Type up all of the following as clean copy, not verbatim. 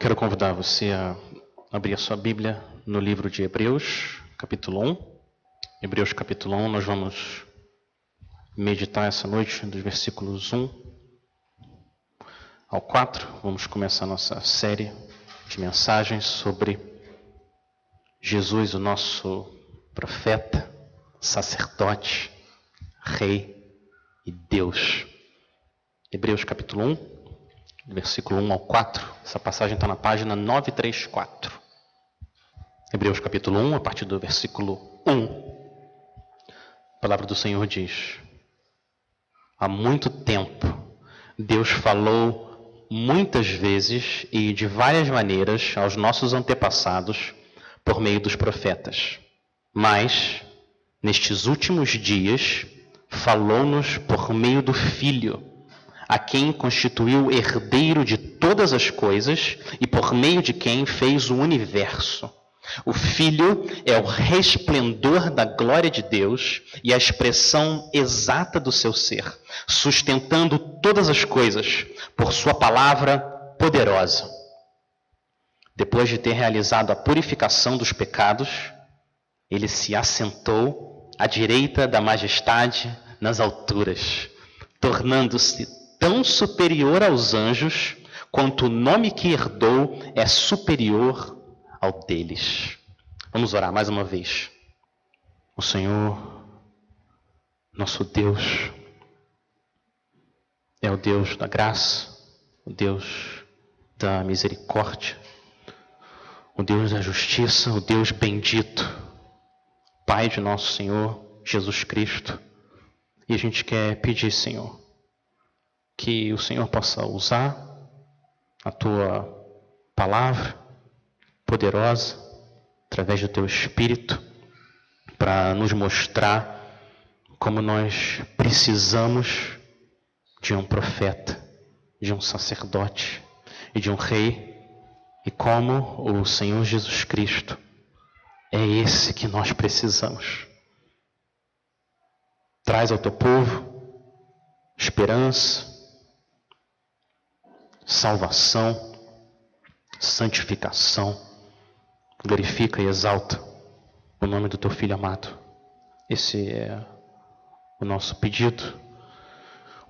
Quero convidar você a abrir a sua Bíblia no livro de Hebreus, capítulo 1. Hebreus, capítulo 1, nós vamos meditar essa noite dos versículos 1 ao 4. Vamos começar a nossa série de mensagens sobre Jesus, o nosso profeta, sacerdote, rei e Deus. Hebreus, capítulo 1. Versículo 1 ao 4, essa passagem está na página 934. Hebreus capítulo 1, a partir do versículo 1. A palavra do Senhor diz: há muito tempo, Deus falou muitas vezes e de várias maneiras aos nossos antepassados por meio dos profetas. Mas, nestes últimos dias, falou-nos por meio do Filho, a quem constituiu herdeiro de todas as coisas e por meio de quem fez o universo. O Filho é o resplendor da glória de Deus e a expressão exata do seu ser, sustentando todas as coisas por sua palavra poderosa. Depois de ter realizado a purificação dos pecados, ele se assentou à direita da majestade nas alturas, tornando-se tão superior aos anjos, quanto o nome que herdou é superior ao deles. Vamos orar mais uma vez. O Senhor, nosso Deus, é o Deus da graça, o Deus da misericórdia, o Deus da justiça, o Deus bendito, Pai de nosso Senhor Jesus Cristo. E a gente quer pedir, Senhor, que o Senhor possa usar a Tua palavra poderosa, através do Teu Espírito, para nos mostrar como nós precisamos de um profeta, de um sacerdote e de um rei, e como o Senhor Jesus Cristo é esse que nós precisamos. Traz ao Teu povo esperança, salvação, santificação. Glorifica e exalta o nome do Teu Filho amado. Esse é o nosso pedido,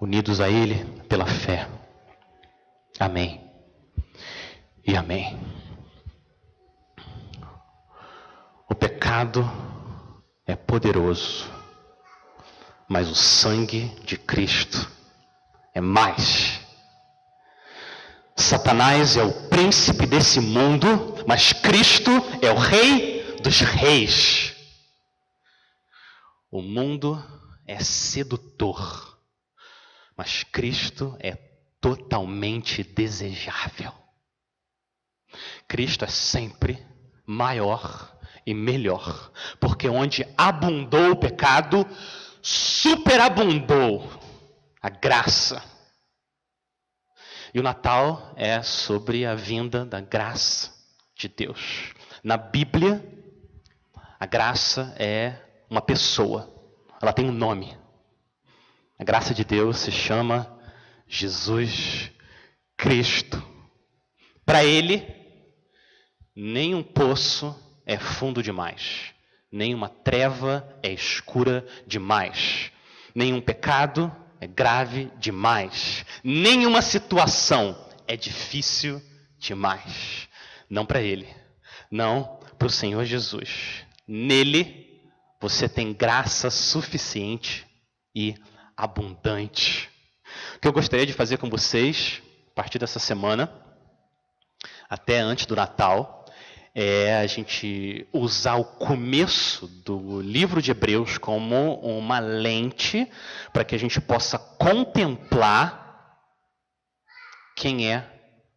unidos a Ele pela fé. Amém e amém. O pecado é poderoso, mas o sangue de Cristo é mais. Satanás é o príncipe desse mundo, mas Cristo é o rei dos reis. O mundo é sedutor, mas Cristo é totalmente desejável. Cristo é sempre maior e melhor, porque onde abundou o pecado, superabundou a graça. E o Natal é sobre a vinda da graça de Deus. Na Bíblia, a graça é uma pessoa. Ela tem um nome. A graça de Deus se chama Jesus Cristo. Para Ele, nenhum poço é fundo demais. Nenhuma treva é escura demais. Nenhum pecado é grave demais. Nenhuma situação é difícil demais. Não para Ele. Não para o Senhor Jesus. Nele, você tem graça suficiente e abundante. O que eu gostaria de fazer com vocês, a partir dessa semana, até antes do Natal, é a gente usar o começo do livro de Hebreus como uma lente para que a gente possa contemplar quem é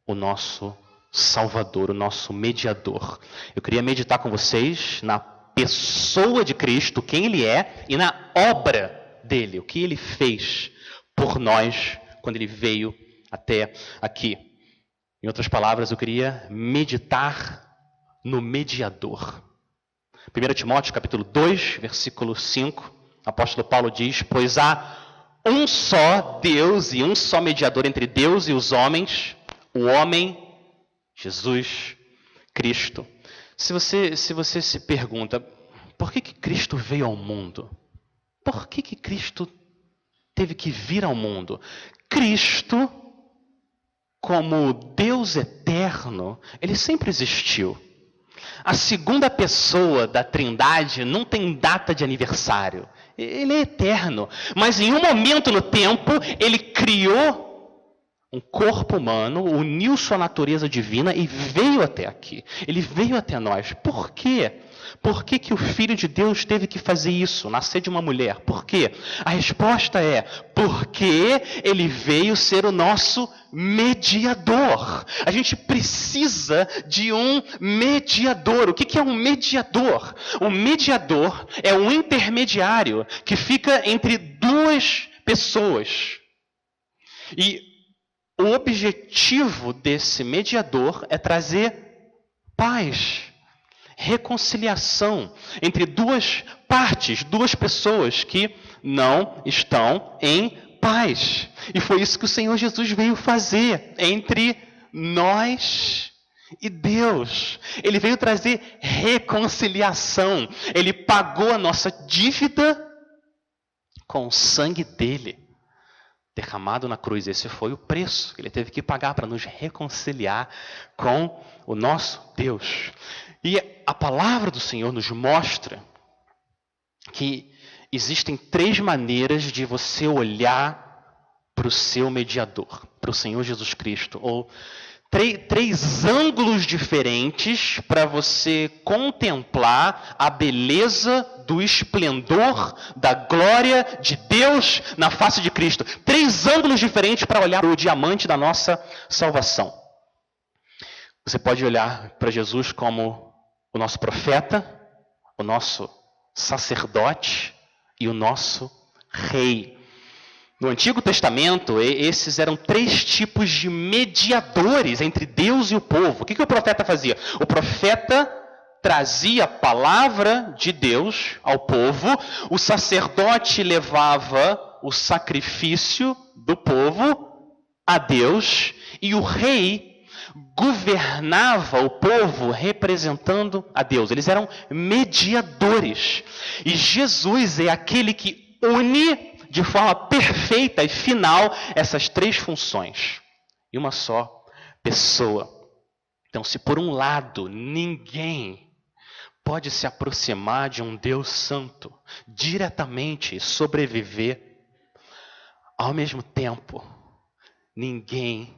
o nosso Salvador, o nosso mediador. Eu queria meditar com vocês na pessoa de Cristo, quem Ele é, e na obra dele, o que Ele fez por nós quando Ele veio até aqui. Em outras palavras, eu queria meditar no mediador. 1 Timóteo capítulo 2, versículo 5, o apóstolo Paulo diz: pois há um só Deus e um só mediador entre Deus e os homens, o homem Jesus Cristo. Se você se pergunta, por que Cristo veio ao mundo? Por que Cristo teve que vir ao mundo? Cristo, como Deus eterno, ele sempre existiu. A segunda pessoa da Trindade não tem data de aniversário. Ele é eterno. Mas em um momento no tempo, ele criou um corpo humano, uniu sua natureza divina e veio até aqui. Ele veio até nós. Por quê? Por que o Filho de Deus teve que fazer isso? Nascer de uma mulher? Por quê? A resposta é, porque ele veio ser o nosso mediador. A gente precisa de um mediador. O que é um mediador? Um mediador é um intermediário que fica entre duas pessoas. E o objetivo desse mediador é trazer paz, reconciliação entre duas partes, duas pessoas que não estão em paz. E foi isso que o Senhor Jesus veio fazer entre nós e Deus. Ele veio trazer reconciliação. Ele pagou a nossa dívida com o sangue dele derramado na cruz. Esse foi o preço que ele teve que pagar para nos reconciliar com o nosso Deus. E a palavra do Senhor nos mostra que existem 3 maneiras de você olhar para o seu mediador, para o Senhor Jesus Cristo, ou 3 ângulos diferentes para você contemplar a beleza do esplendor da glória de Deus na face de Cristo. 3 ângulos diferentes para olhar para o diamante da nossa salvação. Você pode olhar para Jesus como o nosso profeta, o nosso sacerdote e o nosso rei. No Antigo Testamento, esses eram 3 tipos de mediadores entre Deus e o povo. O que o profeta fazia? O profeta trazia a palavra de Deus ao povo, o sacerdote levava o sacrifício do povo a Deus, e o rei governava o povo representando a Deus. Eles eram mediadores. E Jesus é aquele que une de forma perfeita e final essas 3 funções em uma só pessoa. Então, se por um lado ninguém pode se aproximar de um Deus santo diretamente e sobreviver, ao mesmo tempo, ninguém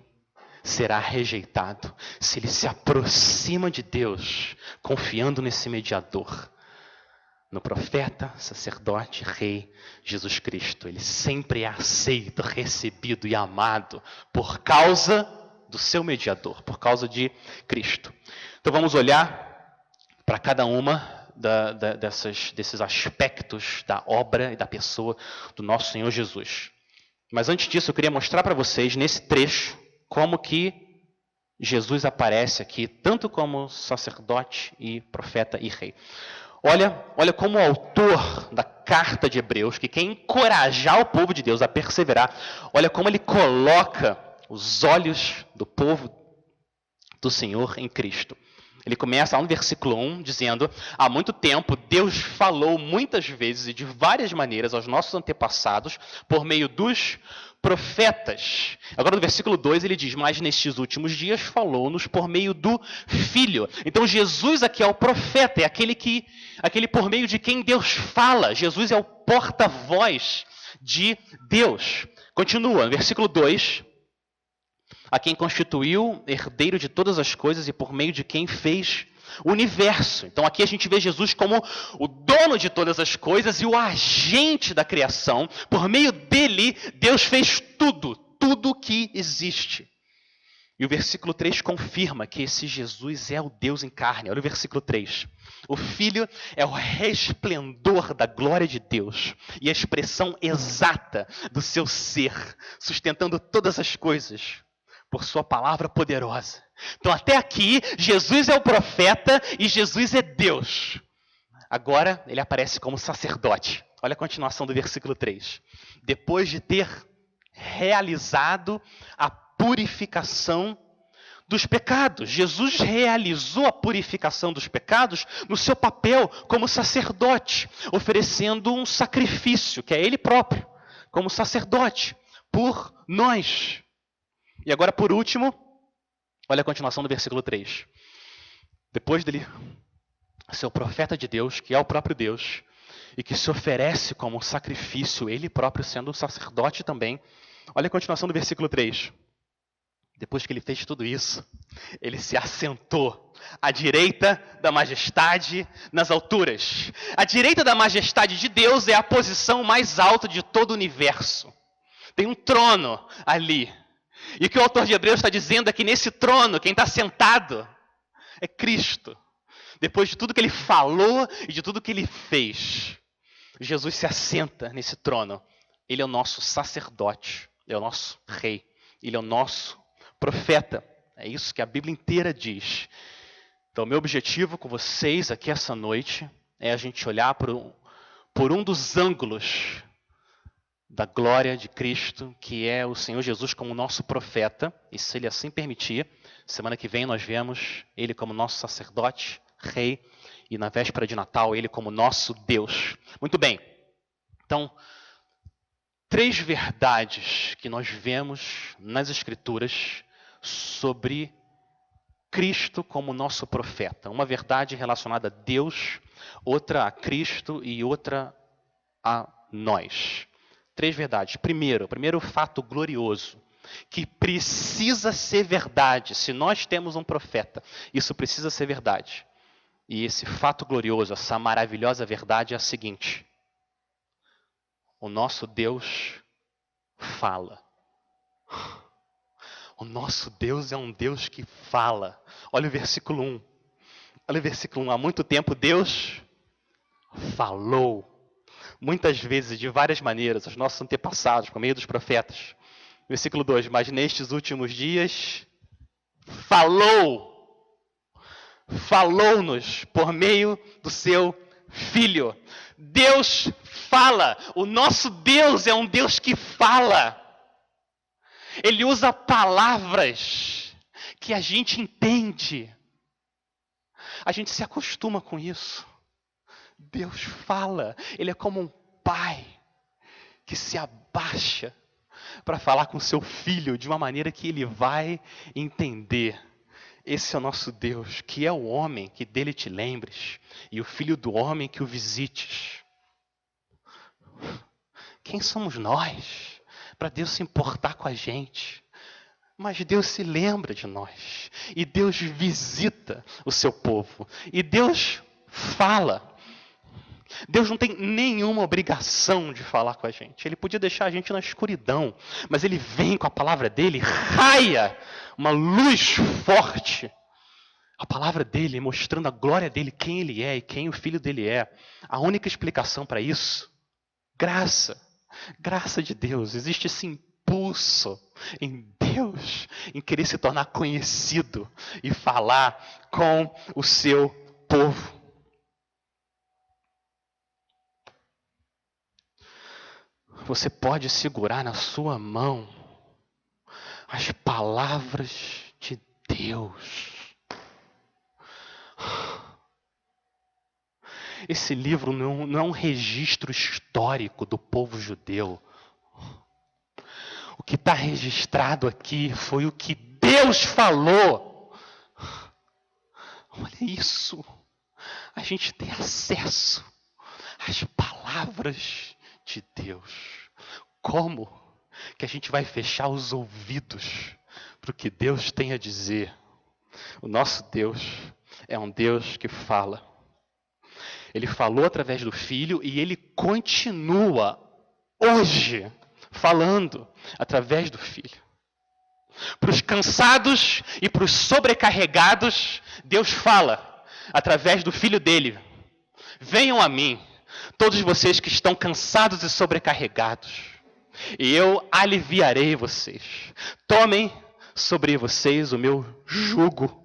será rejeitado se ele se aproxima de Deus, confiando nesse mediador, no profeta, sacerdote, rei Jesus Cristo. Ele sempre é aceito, recebido e amado por causa do seu mediador, por causa de Cristo. Então vamos olhar para cada uma desses aspectos da obra e da pessoa do nosso Senhor Jesus. Mas antes disso, eu queria mostrar para vocês, nesse trecho, como que Jesus aparece aqui, tanto como sacerdote e profeta e rei. Olha como o autor da carta de Hebreus, que quer encorajar o povo de Deus a perseverar, olha como ele coloca os olhos do povo do Senhor em Cristo. Ele começa lá no versículo 1 dizendo: há muito tempo Deus falou muitas vezes e de várias maneiras aos nossos antepassados por meio dos profetas. Agora no versículo 2 ele diz: mas nestes últimos dias falou-nos por meio do Filho. Então Jesus aqui é o profeta, é aquele por meio de quem Deus fala. Jesus é o porta-voz de Deus. Continua, no versículo 2. A quem constituiu herdeiro de todas as coisas e por meio de quem fez o universo. Então aqui a gente vê Jesus como o dono de todas as coisas e o agente da criação. Por meio dele, Deus fez tudo que existe. E o versículo 3 confirma que esse Jesus é o Deus em carne. Olha o versículo 3. O Filho é o resplendor da glória de Deus e a expressão exata do seu ser, sustentando todas as coisas por sua palavra poderosa. Então até aqui, Jesus é o profeta e Jesus é Deus. Agora ele aparece como sacerdote. Olha a continuação do versículo 3. Depois de ter realizado a purificação dos pecados. Jesus realizou a purificação dos pecados no seu papel como sacerdote, oferecendo um sacrifício, que é ele próprio, como sacerdote, por nós. E agora, por último, olha a continuação do versículo 3. Depois dele ser o profeta de Deus, que é o próprio Deus, e que se oferece como sacrifício, ele próprio sendo sacerdote também. Olha a continuação do versículo 3. Depois que ele fez tudo isso, ele se assentou à direita da majestade nas alturas. A direita da majestade de Deus é a posição mais alta de todo o universo. Tem um trono ali. E o que o autor de Hebreus está dizendo é que nesse trono, quem está sentado é Cristo. Depois de tudo que ele falou e de tudo que ele fez, Jesus se assenta nesse trono. Ele é o nosso sacerdote, ele é o nosso rei, ele é o nosso profeta. É isso que a Bíblia inteira diz. Então, meu objetivo com vocês aqui essa noite é a gente olhar por um dos ângulos da glória de Cristo, que é o Senhor Jesus como nosso profeta, e se ele assim permitir, semana que vem nós vemos ele como nosso sacerdote, rei, e na véspera de Natal ele como nosso Deus. Muito bem, então, 3 verdades que nós vemos nas Escrituras sobre Cristo como nosso profeta. Uma verdade relacionada a Deus, outra a Cristo e outra a nós. 3 verdades. Primeiro fato glorioso, que precisa ser verdade. Se nós temos um profeta, isso precisa ser verdade. E esse fato glorioso, essa maravilhosa verdade é a seguinte: o nosso Deus fala. O nosso Deus é um Deus que fala. Olha o versículo 1. Olha o versículo 1. Há muito tempo Deus falou. Muitas vezes, de várias maneiras, aos nossos antepassados, por meio dos profetas. Versículo 2. Mas nestes últimos dias, falou-nos por meio do seu Filho. Deus fala. O nosso Deus é um Deus que fala. Ele usa palavras que a gente entende. A gente se acostuma com isso. Deus fala. Ele é como um pai que se abaixa para falar com seu filho de uma maneira que ele vai entender. Esse é o nosso Deus, que é o homem que dele te lembres, e o filho do homem que o visites. Quem somos nós para Deus se importar com a gente? Mas Deus se lembra de nós, e Deus visita o seu povo, e Deus fala. Deus não tem nenhuma obrigação de falar com a gente. Ele podia deixar a gente na escuridão, mas Ele vem com a palavra dEle, raia uma luz forte. A palavra dEle mostrando a glória dEle, quem Ele é e quem o Filho dEle é. A única explicação para isso, graça. Graça de Deus. Existe esse impulso em Deus, em querer se tornar conhecido e falar com o seu povo. Você pode segurar na sua mão as palavras de Deus. Esse livro não é um registro histórico do povo judeu. O que está registrado aqui foi o que Deus falou. Olha isso. A gente tem acesso às palavras de Deus. Como que a gente vai fechar os ouvidos para o que Deus tem a dizer? O nosso Deus é um Deus que fala. Ele falou através do Filho e Ele continua hoje falando através do Filho. Para os cansados e para os sobrecarregados, Deus fala através do Filho dele. Venham a mim, todos vocês que estão cansados e sobrecarregados, e eu aliviarei vocês. Tomem sobre vocês o meu jugo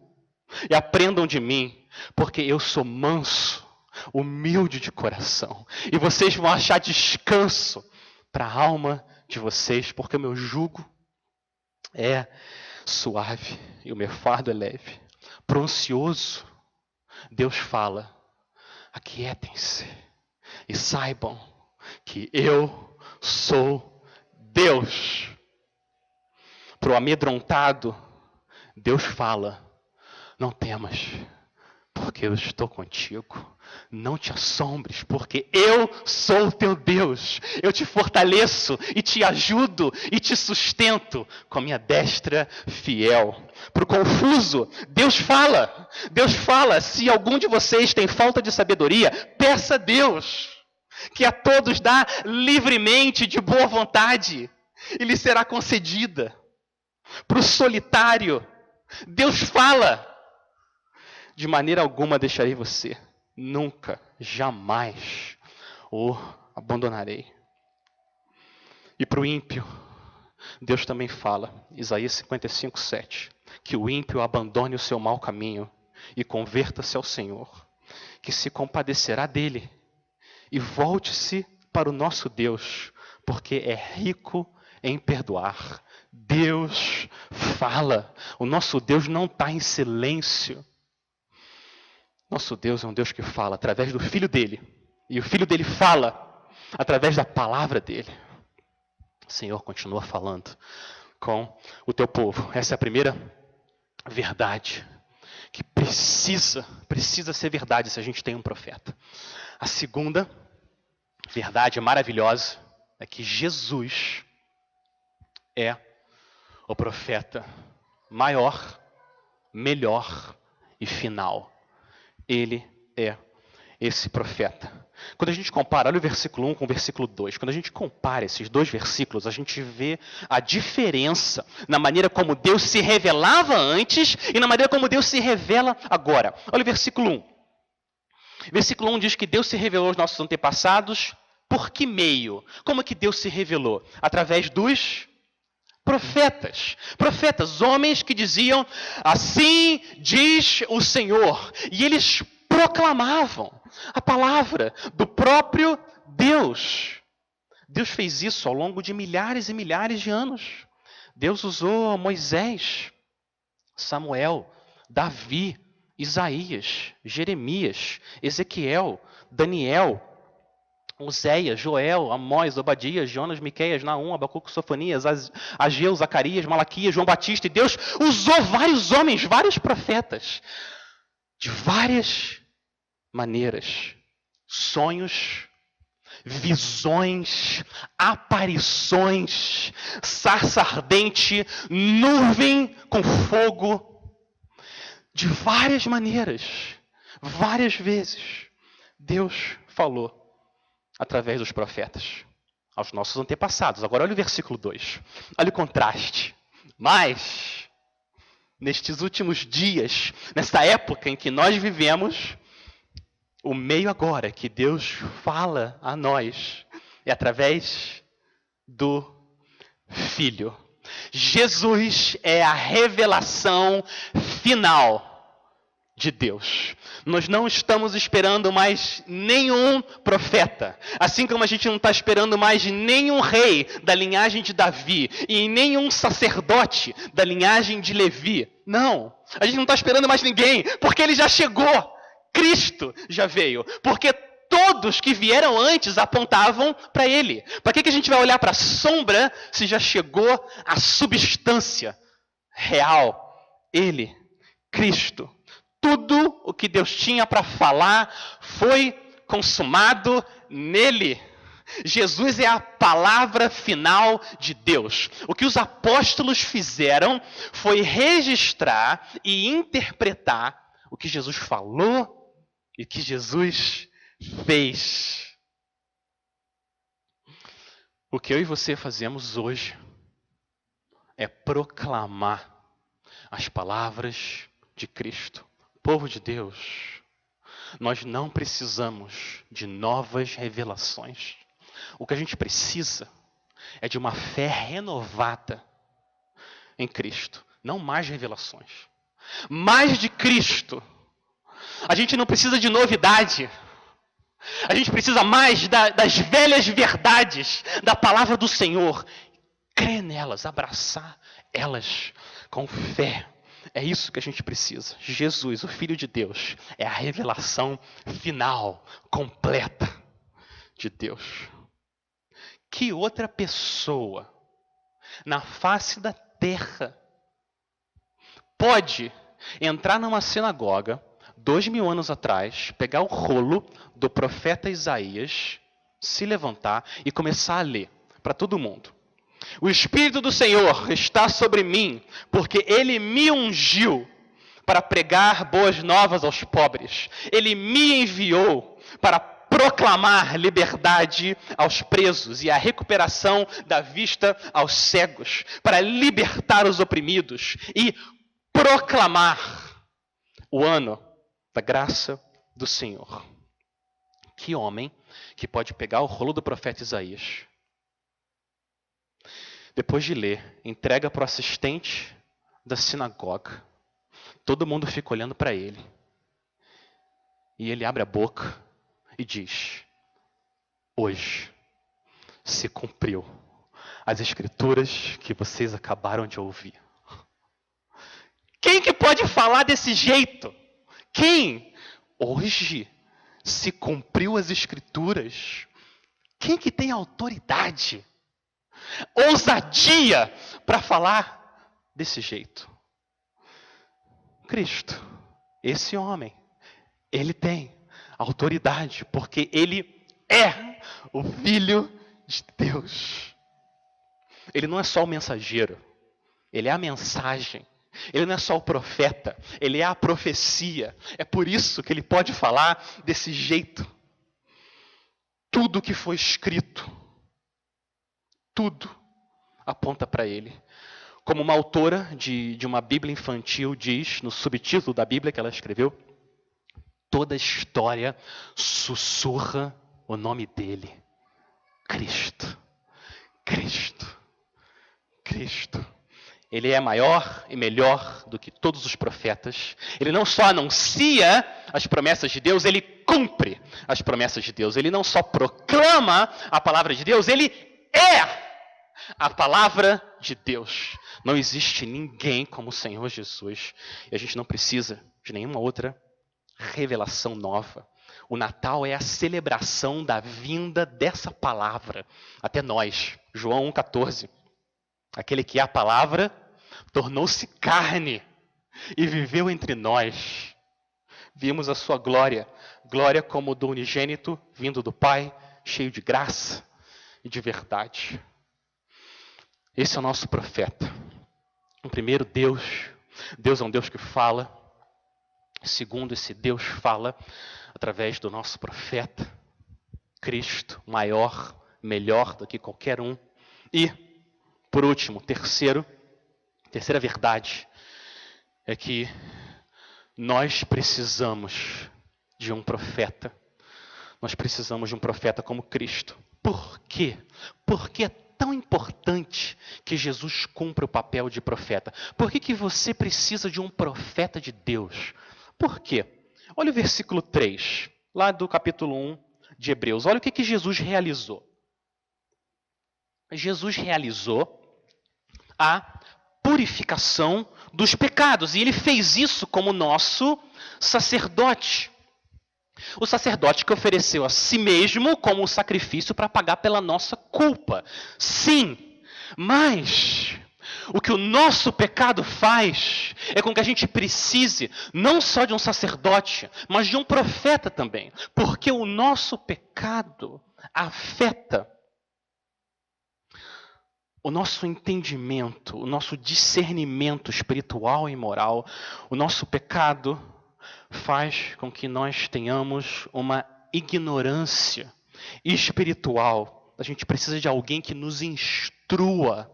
e aprendam de mim, porque eu sou manso, humilde de coração, e vocês vão achar descanso para a alma de vocês, porque o meu jugo é suave e o meu fardo é leve. Pro ansioso, Deus fala: aquietem-se e saibam que eu sou Deus. Pro amedrontado, Deus fala: não temas, porque eu estou contigo. Não te assombres, porque eu sou o teu Deus. Eu te fortaleço e te ajudo e te sustento com a minha destra fiel. Para o confuso, Deus fala, se algum de vocês tem falta de sabedoria, peça a Deus, que a todos dá livremente, de boa vontade, e lhe será concedida. Para o solitário, Deus fala: de maneira alguma deixarei você, nunca, jamais o abandonarei. E para o ímpio, Deus também fala, Isaías 55, 7, que o ímpio abandone o seu mau caminho e converta-se ao Senhor, que se compadecerá dele, e volte-se para o nosso Deus, porque é rico em perdoar. Deus fala, o nosso Deus não está em silêncio. Nosso Deus é um Deus que fala através do Filho dele. E o Filho dele fala através da palavra dele. O Senhor continua falando com o teu povo. Essa é a primeira verdade que precisa ser verdade se a gente tem um profeta. A segunda verdade maravilhosa é que Jesus é o profeta maior, melhor e final. Ele é esse profeta. Quando a gente compara, olha o versículo 1 com o versículo 2. Quando a gente compara esses dois versículos, a gente vê a diferença na maneira como Deus se revelava antes e na maneira como Deus se revela agora. Olha o versículo 1. Versículo 1 diz que Deus se revelou aos nossos antepassados por que meio? Como que Deus se revelou? Através dos profetas. Profetas, homens que diziam: assim diz o Senhor. E eles proclamavam a palavra do próprio Deus. Deus fez isso ao longo de milhares e milhares de anos. Deus usou Moisés, Samuel, Davi, Isaías, Jeremias, Ezequiel, Daniel, Oséias, Joel, Amós, Obadias, Jonas, Miqueias, Naum, Abacuque, Sofonias, Ageu, Zacarias, Malaquias, João Batista. E Deus usou vários homens, vários profetas, de várias maneiras. Sonhos, visões, aparições, sarça ardente, nuvem com fogo. De várias maneiras, várias vezes, Deus falou através dos profetas aos nossos antepassados. Agora olha o versículo 2. Olha o contraste. Mas, nestes últimos dias, nessa época em que nós vivemos, o meio agora que Deus fala a nós é através do Filho. Jesus é a revelação final de Deus. Nós não estamos esperando mais nenhum profeta. Assim como a gente não está esperando mais nenhum rei da linhagem de Davi e nenhum sacerdote da linhagem de Levi. Não. A gente não está esperando mais ninguém, porque ele já chegou. Cristo já veio. Porque todos que vieram antes apontavam para ele. Para que a gente vai olhar para a sombra se já chegou a substância real? Ele, Cristo. Tudo o que Deus tinha para falar foi consumado nele. Jesus é a palavra final de Deus. O que os apóstolos fizeram foi registrar e interpretar o que Jesus falou e o que Jesus fez. O que eu e você fazemos hoje é proclamar as palavras de Cristo. Povo de Deus, nós não precisamos de novas revelações. O que a gente precisa é de uma fé renovada em Cristo. Não mais revelações. Mais de Cristo. A gente não precisa de novidade. A gente precisa mais das velhas verdades da palavra do Senhor. Crer nelas, abraçar elas com fé. É isso que a gente precisa. Jesus, o Filho de Deus, é a revelação final, completa de Deus. Que outra pessoa na face da terra pode entrar numa sinagoga 2000 anos atrás, pegar o rolo do profeta Isaías, se levantar e começar a ler para todo mundo? O Espírito do Senhor está sobre mim, porque Ele me ungiu para pregar boas novas aos pobres. Ele me enviou para proclamar liberdade aos presos e a recuperação da vista aos cegos, para libertar os oprimidos e proclamar o ano da graça do Senhor. Que homem que pode pegar o rolo do profeta Isaías, depois de ler, entrega para o assistente da sinagoga. Todo mundo fica olhando para ele. E ele abre a boca e diz: hoje se cumpriu as escrituras que vocês acabaram de ouvir. Quem que pode falar desse jeito? Quem? Hoje se cumpriu as escrituras. Quem que tem autoridade, ousadia para falar desse jeito? Cristo. Esse homem, ele tem autoridade, porque ele é o Filho de Deus. Ele não é só o mensageiro, ele é a mensagem. Ele não é só o profeta, ele é a profecia. É por isso que ele pode falar desse jeito. Tudo que foi escrito, tudo aponta para ele. Como uma autora de uma Bíblia infantil diz, no subtítulo da Bíblia que ela escreveu, toda a história sussurra o nome dele. Cristo, Cristo, Cristo. Ele é maior e melhor do que todos os profetas. Ele não só anuncia as promessas de Deus, ele cumpre as promessas de Deus. Ele não só proclama a palavra de Deus, ele é a palavra de Deus. Não existe ninguém como o Senhor Jesus. E a gente não precisa de nenhuma outra revelação nova. O Natal é a celebração da vinda dessa palavra até nós. João 1,14. Aquele que é a palavra tornou-se carne e viveu entre nós. Vimos a sua glória, glória como do unigênito vindo do Pai, cheio de graça e de verdade. Esse é o nosso profeta. Primeiro, Deus é um Deus que fala. Segundo, esse Deus fala através do nosso profeta, Cristo, maior, melhor do que qualquer um. E por último, terceira verdade é que nós precisamos de um profeta. Nós precisamos de um profeta como Cristo. Por quê? Porque é tão importante que Jesus cumpra o papel de profeta. Por que você precisa de um profeta de Deus? Por quê? Olha o versículo 3, lá do capítulo 1 de Hebreus. Olha o que Jesus realizou. Jesus realizou a purificação dos pecados. E ele fez isso como nosso sacerdote. O sacerdote que ofereceu a si mesmo como um sacrifício para pagar pela nossa culpa. Sim, mas o que o nosso pecado faz é com que a gente precise não só de um sacerdote, mas de um profeta também. Porque o nosso pecado afeta o nosso entendimento, o nosso discernimento espiritual e moral. O nosso pecado faz com que nós tenhamos uma ignorância espiritual. A gente precisa de alguém que nos instrua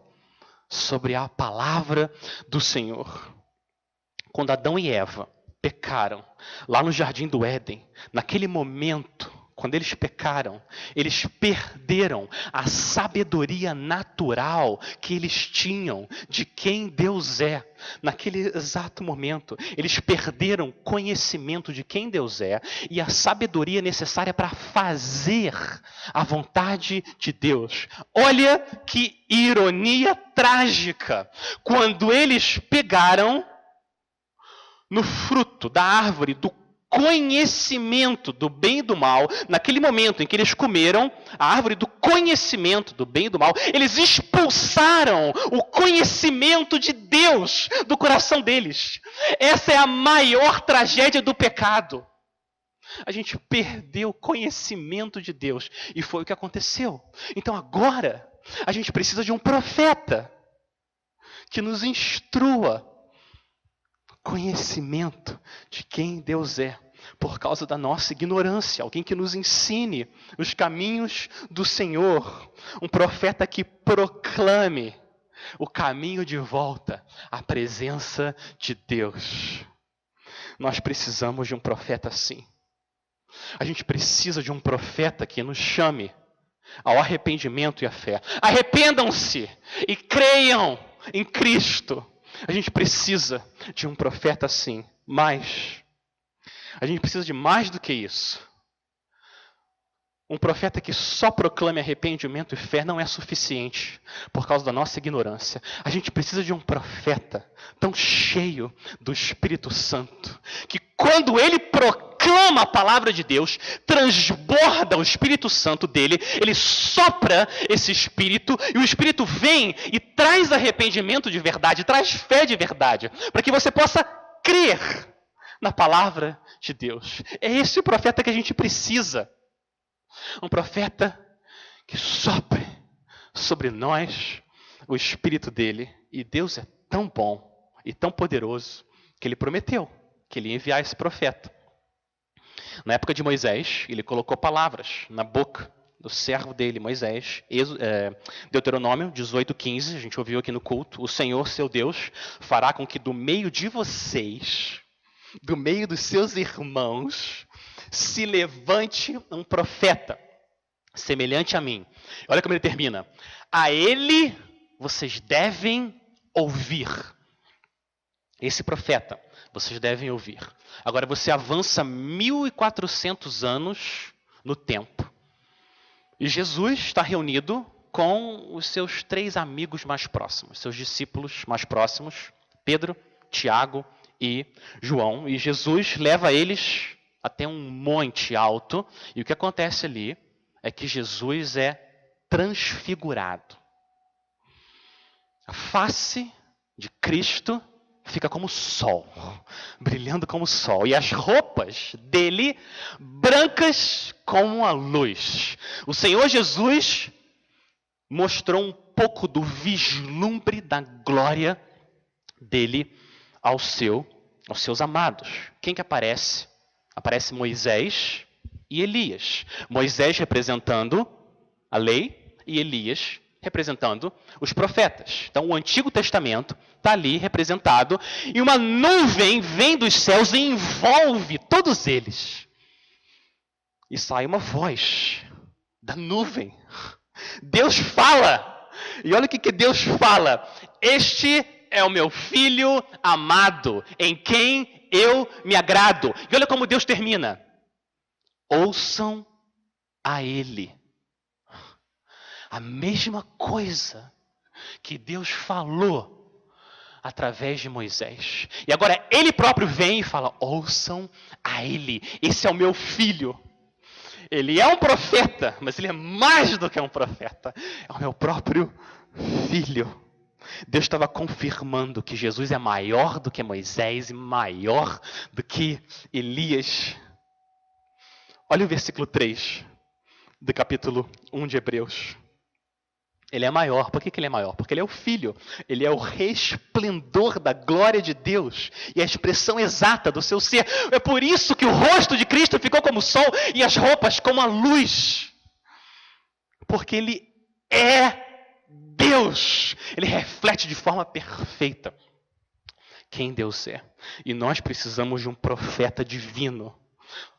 sobre a palavra do Senhor. Quando Adão e Eva pecaram, lá no jardim do Éden, naquele momento, quando eles pecaram, eles perderam a sabedoria natural que eles tinham de quem Deus é. Naquele exato momento, eles perderam conhecimento de quem Deus é e a sabedoria necessária para fazer a vontade de Deus. Olha que ironia trágica! Quando eles pegaram no fruto da árvore do conhecimento do bem e do mal, naquele momento em que eles comeram a árvore do conhecimento do bem e do mal, eles expulsaram o conhecimento de Deus do coração deles. Essa é a maior tragédia do pecado. A gente perdeu o conhecimento de Deus e foi o que aconteceu. Então agora a gente precisa de um profeta que nos instrua conhecimento de quem Deus é, por causa da nossa ignorância, alguém que nos ensine os caminhos do Senhor, um profeta que proclame o caminho de volta à presença de Deus. Nós precisamos de um profeta assim. A gente precisa de um profeta que nos chame ao arrependimento e à fé. Arrependam-se e creiam em Cristo. A gente precisa de um profeta assim, mas a gente precisa de mais do que isso. Um profeta que só proclame arrependimento e fé não é suficiente por causa da nossa ignorância. A gente precisa de um profeta tão cheio do Espírito Santo que quando ele proclama a palavra de Deus, transborda o Espírito Santo dele, ele sopra esse Espírito e o Espírito vem e traz arrependimento de verdade, traz fé de verdade, para que você possa crer na palavra de Deus. É esse o profeta que a gente precisa. Um profeta que sopre sobre nós o Espírito dele. E Deus é tão bom e tão poderoso que ele prometeu que ele ia enviar esse profeta. Na época de Moisés, ele colocou palavras na boca do servo dele, Moisés. Deuteronômio 18:15, a gente ouviu aqui no culto. O Senhor, seu Deus, fará com que do meio de vocês, do meio dos seus irmãos, se levante um profeta semelhante a mim. Olha como ele termina. A ele vocês devem ouvir. Esse profeta vocês devem ouvir. Agora você avança 1400 anos no tempo. E Jesus está reunido com os seus 3 amigos mais próximos, seus discípulos mais próximos, Pedro, Tiago e João. E Jesus leva eles até um monte alto. E o que acontece ali é que Jesus é transfigurado. A face de Cristo fica como o sol, brilhando como o sol. E as roupas dele, brancas como a luz. O Senhor Jesus mostrou um pouco do vislumbre da glória dele aos seus amados. Quem que aparece? Aparece Moisés e Elias. Moisés representando a lei e Elias representando os profetas. Então o Antigo Testamento está ali representado e uma nuvem vem dos céus e envolve todos eles. E sai uma voz da nuvem. Deus fala. E olha o que Deus fala. Este é o meu filho amado, em quem eu me agrado. E olha como Deus termina. Ouçam a ele. A mesma coisa que Deus falou através de Moisés. E agora ele próprio vem e fala, ouçam a ele. Esse é o meu filho. Ele é um profeta, mas ele é mais do que um profeta. É o meu próprio filho. Deus estava confirmando que Jesus é maior do que Moisés e maior do que Elias. Olha o versículo 3 do capítulo 1 de Hebreus. Ele é maior. Por que ele é maior? Porque ele é o Filho. Ele é o resplendor da glória de Deus e a expressão exata do seu ser. É por isso que o rosto de Cristo ficou como o sol e as roupas como a luz. Porque ele é Deus. Ele reflete de forma perfeita quem Deus é. E nós precisamos de um profeta divino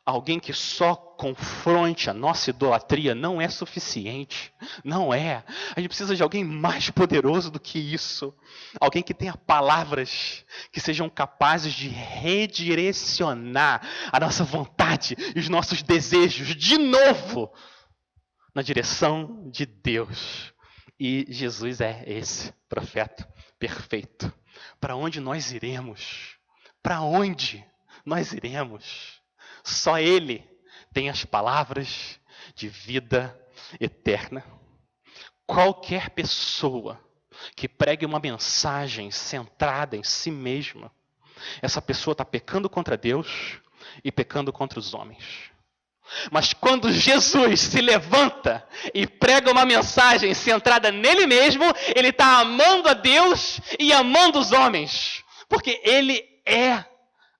Alguém que só confronte a nossa idolatria não é suficiente. Não é. A gente precisa de alguém mais poderoso do que isso. Alguém que tenha palavras que sejam capazes de redirecionar a nossa vontade e os nossos desejos de novo na direção de Deus. E Jesus é esse profeta perfeito. Para onde nós iremos? Para onde nós iremos? Só Ele tem as palavras de vida eterna. Qualquer pessoa que pregue uma mensagem centrada em si mesma, essa pessoa está pecando contra Deus e pecando contra os homens. Mas quando Jesus se levanta e prega uma mensagem centrada nele mesmo, ele está amando a Deus e amando os homens. Porque ele é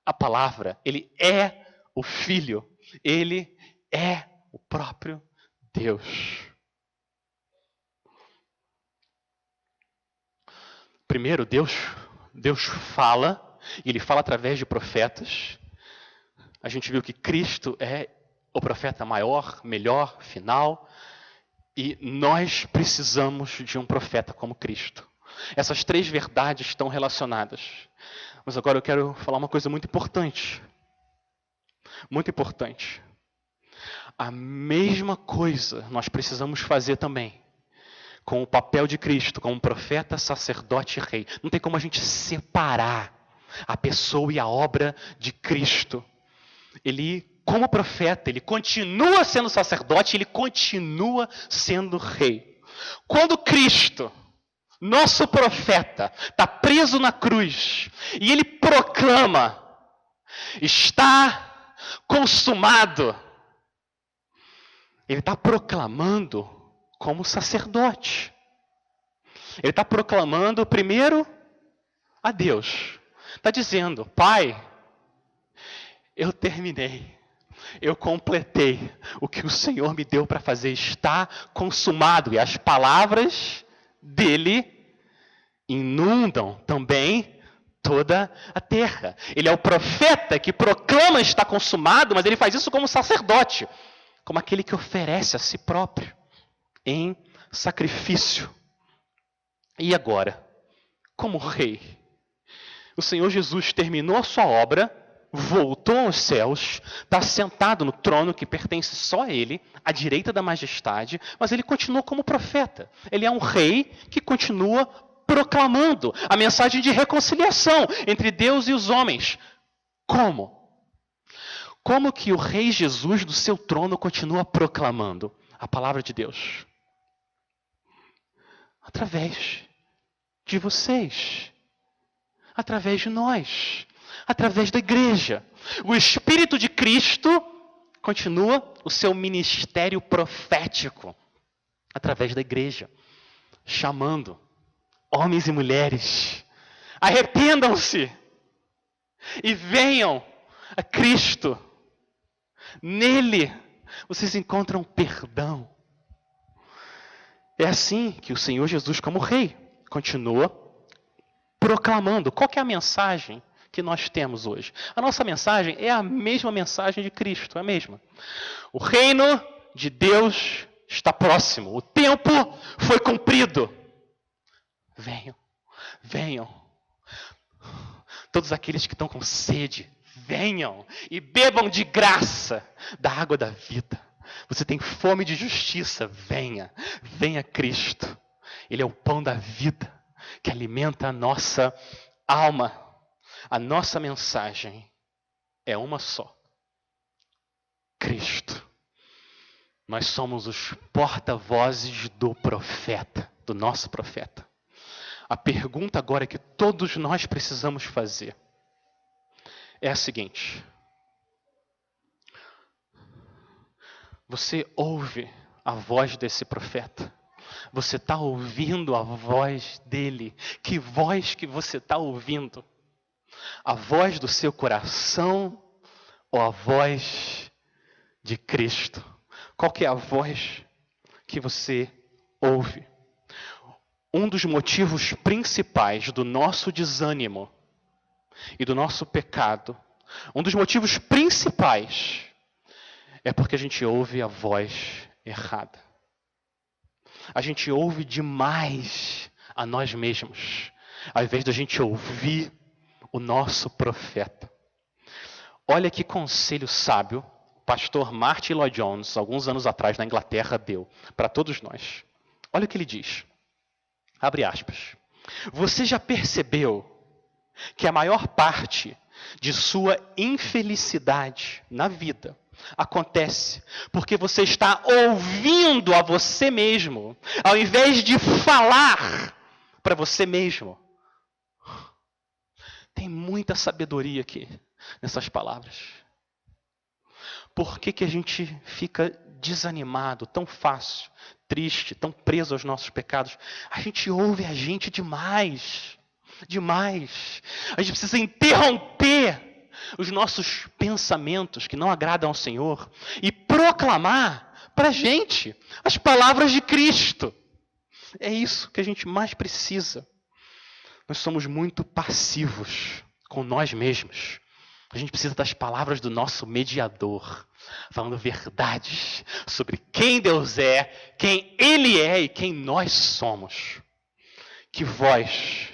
a palavra, ele é o Filho, ele é o próprio Deus. Primeiro, Deus fala, e ele fala através de profetas. A gente viu que Cristo é o profeta maior, melhor, final, e nós precisamos de um profeta como Cristo. Essas três verdades estão relacionadas. Mas agora eu quero falar uma coisa muito importante. Muito importante. A mesma coisa nós precisamos fazer também com o papel de Cristo, como profeta, sacerdote e rei. Não tem como a gente separar a pessoa e a obra de Cristo. Ele, como profeta, ele continua sendo sacerdote, ele continua sendo rei. Quando Cristo, nosso profeta, está preso na cruz e ele proclama: está consumado. Ele está proclamando como sacerdote. Ele está proclamando primeiro a Deus. Está dizendo: Pai, eu terminei. Eu completei o que o Senhor me deu para fazer. Está consumado. E as palavras dele inundam também toda a terra. Ele é o profeta que proclama está consumado, mas ele faz isso como sacerdote, como aquele que oferece a si próprio em sacrifício. E agora, como rei, o Senhor Jesus terminou a sua obra, voltou aos céus, está sentado no trono que pertence só a ele, à direita da majestade, mas ele continua como profeta. Ele é um rei que continua proclamando a mensagem de reconciliação entre Deus e os homens. Como? Como que o rei Jesus do seu trono continua proclamando a palavra de Deus? Através de vocês. Através de nós. Através da igreja. O Espírito de Cristo continua o seu ministério profético. Através da igreja. Chamando homens e mulheres, arrependam-se e venham a Cristo. Nele vocês encontram perdão. É assim que o Senhor Jesus, como rei, continua proclamando. Qual que é a mensagem que nós temos hoje? A nossa mensagem é a mesma mensagem de Cristo, é a mesma. O reino de Deus está próximo. O tempo foi cumprido. Venham, venham. Todos aqueles que estão com sede, venham e bebam de graça da água da vida. Você tem fome de justiça, venha. Venha Cristo. Ele é o pão da vida que alimenta a nossa alma. A nossa mensagem é uma só. Cristo. Nós somos os porta-vozes do profeta, do nosso profeta. A pergunta agora que todos nós precisamos fazer é a seguinte: você ouve a voz desse profeta? Você está ouvindo a voz dele? Que voz que você está ouvindo? A voz do seu coração ou a voz de Cristo? Qual que é a voz que você ouve? Um dos motivos principais do nosso desânimo e do nosso pecado, um dos motivos principais é porque a gente ouve a voz errada. A gente ouve demais a nós mesmos, ao invés da gente ouvir o nosso profeta. Olha que conselho sábio o pastor Martin Lloyd-Jones, alguns anos atrás na Inglaterra, deu para todos nós. Olha o que ele diz. Abre aspas. Você já percebeu que a maior parte de sua infelicidade na vida acontece porque você está ouvindo a você mesmo, ao invés de falar para você mesmo? Tem muita sabedoria aqui nessas palavras. Por que a gente fica desanimado tão fácil, triste, tão preso aos nossos pecados? A gente ouve a gente demais. Demais. A gente precisa interromper os nossos pensamentos que não agradam ao Senhor e proclamar para a gente as palavras de Cristo. É isso que a gente mais precisa. Nós somos muito passivos com nós mesmos. A gente precisa das palavras do nosso mediador, falando verdades sobre quem Deus é, quem Ele é e quem nós somos. Que voz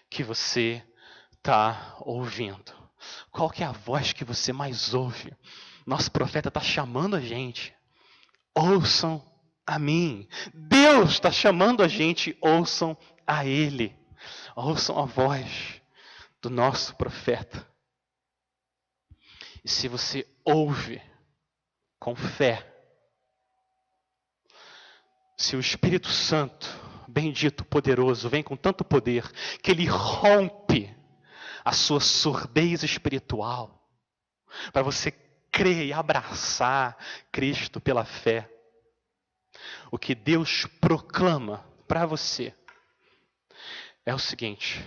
que você está ouvindo? Qual que é a voz que você mais ouve? Nosso profeta está chamando a gente. Ouçam a mim. Deus está chamando a gente. Ouçam a Ele. Ouçam a voz do nosso profeta. E se você ouve com fé, se o Espírito Santo, bendito, poderoso, vem com tanto poder que ele rompe a sua surdez espiritual para você crer e abraçar Cristo pela fé. O que Deus proclama para você é o seguinte: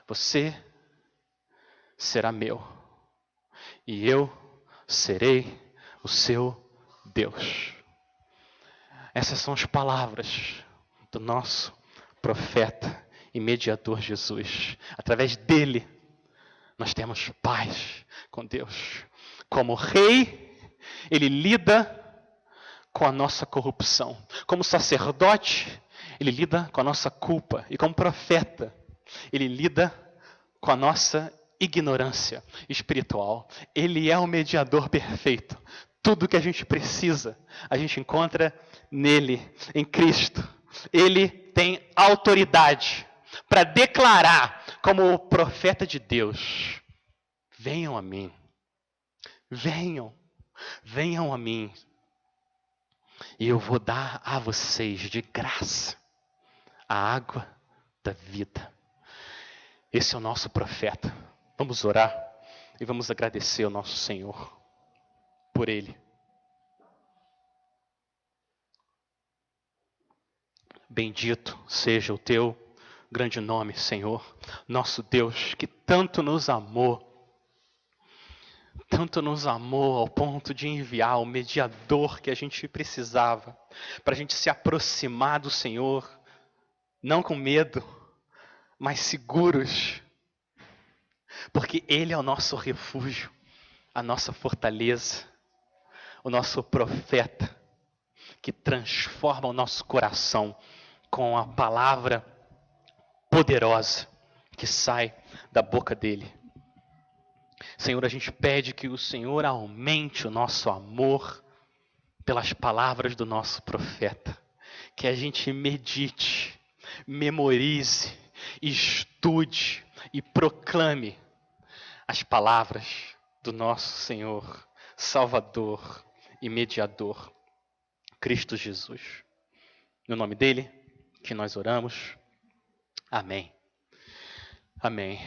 você será meu e eu serei o seu Deus. Essas são as palavras do nosso profeta e mediador Jesus. Através dele, nós temos paz com Deus. Como rei, ele lida com a nossa corrupção. Como sacerdote, ele lida com a nossa culpa. E como profeta, ele lida com a nossa ignorância espiritual. Ele é o mediador perfeito. Tudo que a gente precisa, a gente encontra nele, em Cristo. Ele tem autoridade para declarar como o profeta de Deus: venham a mim, venham a mim, e eu vou dar a vocês de graça a água da vida. Esse é o nosso profeta. Vamos orar e vamos agradecer ao nosso Senhor por ele. Bendito seja o teu grande nome, Senhor, nosso Deus, que tanto nos amou ao ponto de enviar o mediador que a gente precisava, para a gente se aproximar do Senhor, não com medo, mas seguros, porque Ele é o nosso refúgio, a nossa fortaleza, o nosso profeta, que transforma o nosso coração com a palavra poderosa que sai da boca dele. Senhor, a gente pede que o Senhor aumente o nosso amor pelas palavras do nosso profeta. Que a gente medite, memorize, estude e proclame as palavras do nosso Senhor, Salvador e Mediador, Cristo Jesus. No nome dele que nós oramos. Amém. Amém.